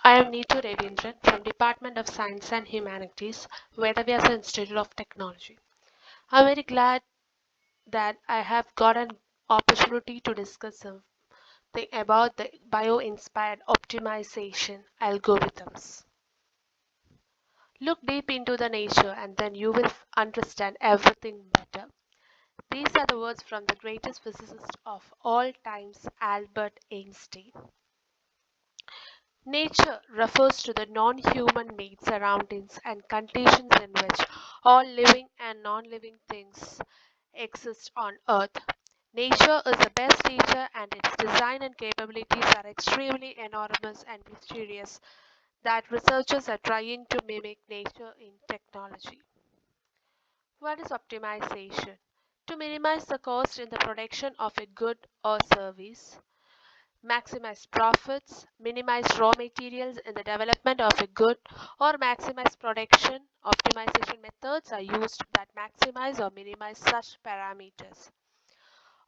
I am Neethu Ravindran from Department of Science and Humanities, Vedavyasa Institute of Technology. I'm very glad that I have got an opportunity to discuss something about the bio-inspired optimization algorithms. Look deep into the nature and then you will understand everything better. These are the words from the greatest physicist of all times, Albert Einstein. Nature refers to the non-human made surroundings and conditions in which all living and non-living things exist on Earth. Nature is the best teacher and its design and capabilities are extremely enormous and mysterious that researchers are trying to mimic nature in technology. What is optimization? To minimize the cost in the production of a good or service, maximize profits, minimize raw materials in the development of a good, or maximize production. Optimization methods are used that maximize or minimize such parameters.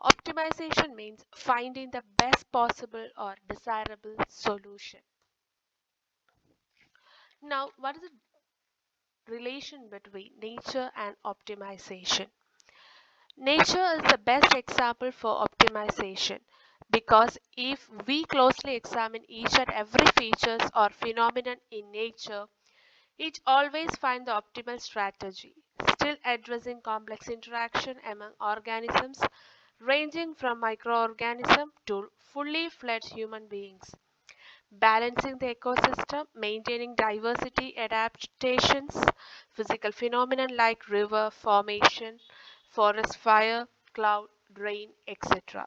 Optimization means finding the best possible or desirable solution. Now, what is the relation between nature and optimization? Nature is the best example for optimization because if we closely examine each and every features or phenomenon in nature, it always finds the optimal strategy, still addressing complex interaction among organisms ranging from microorganisms to fully fledged human beings, balancing the ecosystem, maintaining diversity, adaptations, physical phenomena like river formation, forest fire, cloud, rain, etc.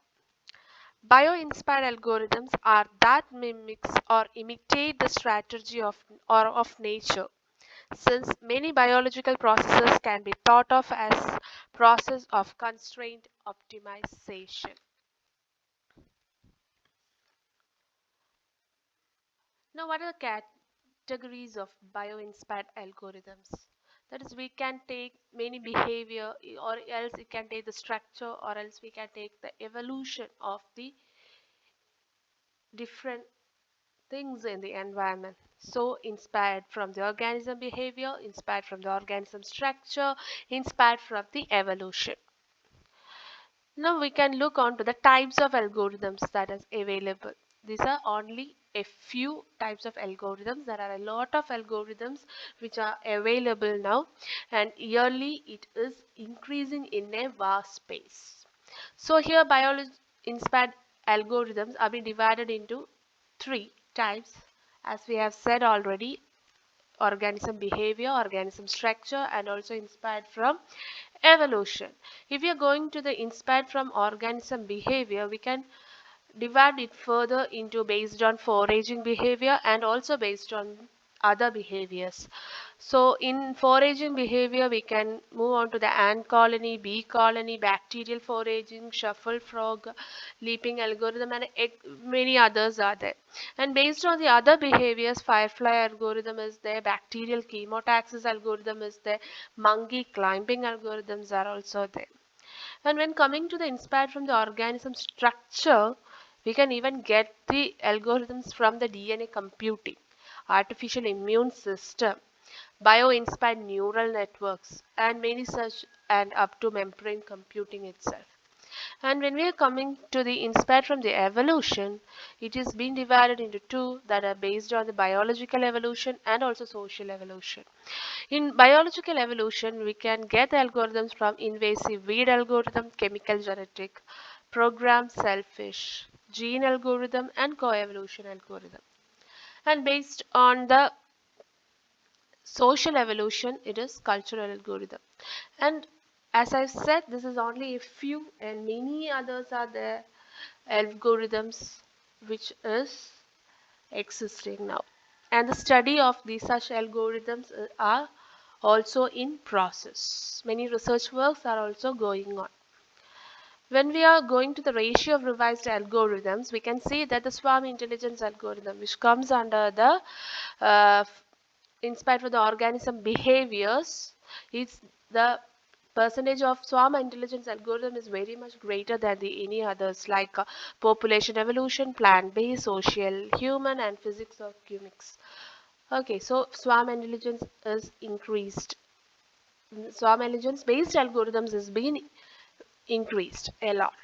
Bio-inspired algorithms are that mimics or imitate the strategy of nature, since many biological processes can be thought of as process of constraint optimization. Now, what are the categories of bio-inspired algorithms? That is, we can take many behavior, or else it can take the structure, or else we can take the evolution of the different things in the environment. So inspired from the organism behavior, inspired from the organism structure, inspired from the evolution. Now we can look on to the types of algorithms that is available. These are only a few types of algorithms. There are a lot of algorithms which are available now, and yearly it is increasing in a vast space. So here biology inspired algorithms are being divided into three types, as we have said already: organism behavior, organism structure, and also inspired from evolution. If we are going to the inspired from organism behavior, we can divide it further into based on foraging behavior and also based on other behaviors. So in foraging behavior, we can move on to the ant colony, bee colony, bacterial foraging, shuffle frog, leaping algorithm, and many others are there. And based on the other behaviors, firefly algorithm is there, bacterial chemotaxis algorithm is there, monkey climbing algorithms are also there. And when coming to the inspired from the organism structure, we can even get the algorithms from the DNA computing, artificial immune system, bio-inspired neural networks, and many such, and up to membrane computing itself. And when we are coming to the inspired from the evolution, it is being divided into two that are based on the biological evolution and also social evolution. In biological evolution, we can get algorithms from invasive weed algorithm, chemical genetic, program selfish, gene algorithm, and coevolution algorithm. And based on the social evolution, it is cultural algorithm. And as I've said, this is only a few, and many others are there algorithms which is existing now. And the study of these such algorithms are also in process. Many research works are also going on. When we are going to the ratio of revised algorithms, we can see that the swarm intelligence algorithm, which comes under the inspired from the organism behaviors, is the percentage of swarm intelligence algorithm is very much greater than the any others like population evolution, plant-based, social, human, and physics of cumics. Okay, so swarm intelligence is increased. Swarm intelligence based algorithms has been increased a lot.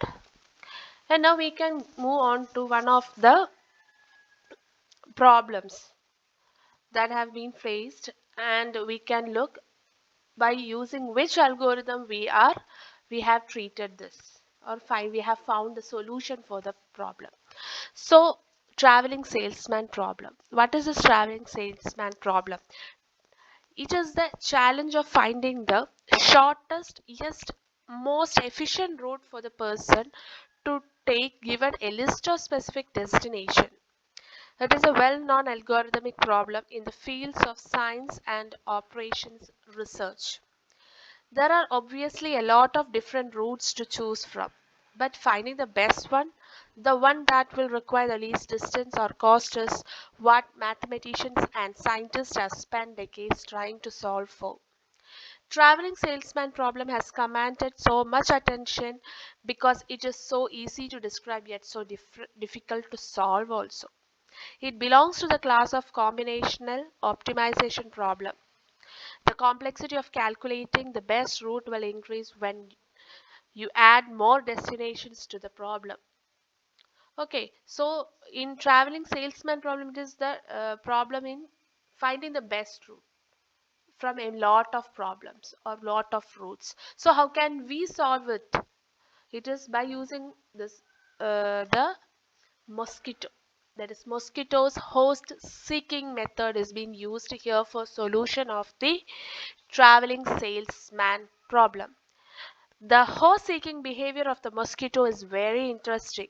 And now we can move on to one of the problems that have been faced, and we can look by using which algorithm we have treated this, or find we have found the solution for the problem. So traveling salesman problem. What is this traveling salesman problem? It is the challenge of finding the shortest yet most efficient route for the person to take given a list of specific destination. It is a well-known algorithmic problem in the fields of science and operations research. There are obviously a lot of different routes to choose from, but finding the best one, the one that will require the least distance or cost, is what mathematicians and scientists have spent decades trying to solve for. Traveling salesman problem has commanded so much attention because it is so easy to describe yet so difficult to solve also. It belongs to the class of combinational optimization problem. The complexity of calculating the best route will increase when you add more destinations to the problem. Okay, so in traveling salesman problem, it is the problem in finding the best route from a lot of problems or lot of routes. So how can we solve it? It is by using this the Mosquito. That is Mosquito's host seeking method is being used here for solution of the traveling salesman problem. The host seeking behavior of the mosquito is very interesting.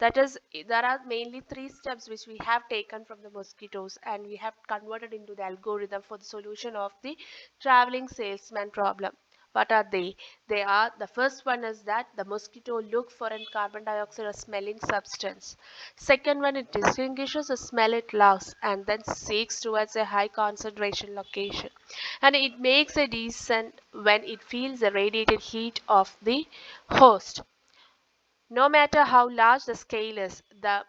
That is, there are mainly three steps which we have taken from the mosquitoes and we have converted into the algorithm for the solution of the traveling salesman problem. What are they? They are, the first one is that the mosquito look for a carbon dioxide or smelling substance. Second one, it distinguishes the smell it loves and then seeks towards a high concentration location. And it makes a descent when it feels the radiated heat of the host. No matter how large the scale is, the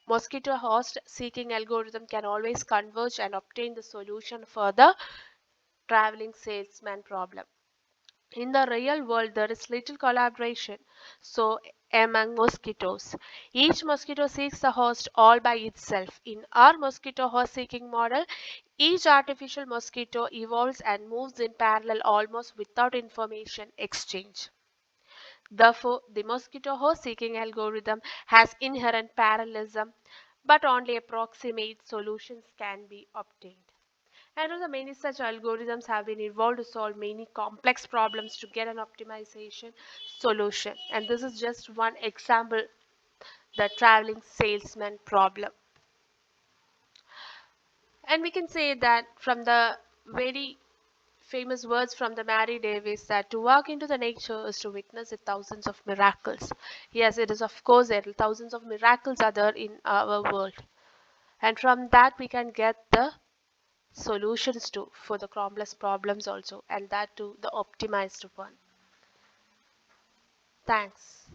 mosquito host seeking algorithm can always converge and obtain the solution for the traveling salesman problem. In the real world, there is little collaboration so among mosquitoes. Each mosquito seeks the host all by itself. In our mosquito host seeking model, each artificial mosquito evolves and moves in parallel almost without information exchange. Therefore, the mosquito host seeking algorithm has inherent parallelism, but only approximate solutions can be obtained. And also many such algorithms have been evolved to solve many complex problems to get an optimization solution. And this is just one example, the traveling salesman problem. And we can say that from the very famous words from the Mary Davis that to walk into the nature is to witness the thousands of miracles. Yes, it is of course there are thousands of miracles are there in our world. And from that we can get the solutions to for the complex problems also, and that too the optimized one. Thanks.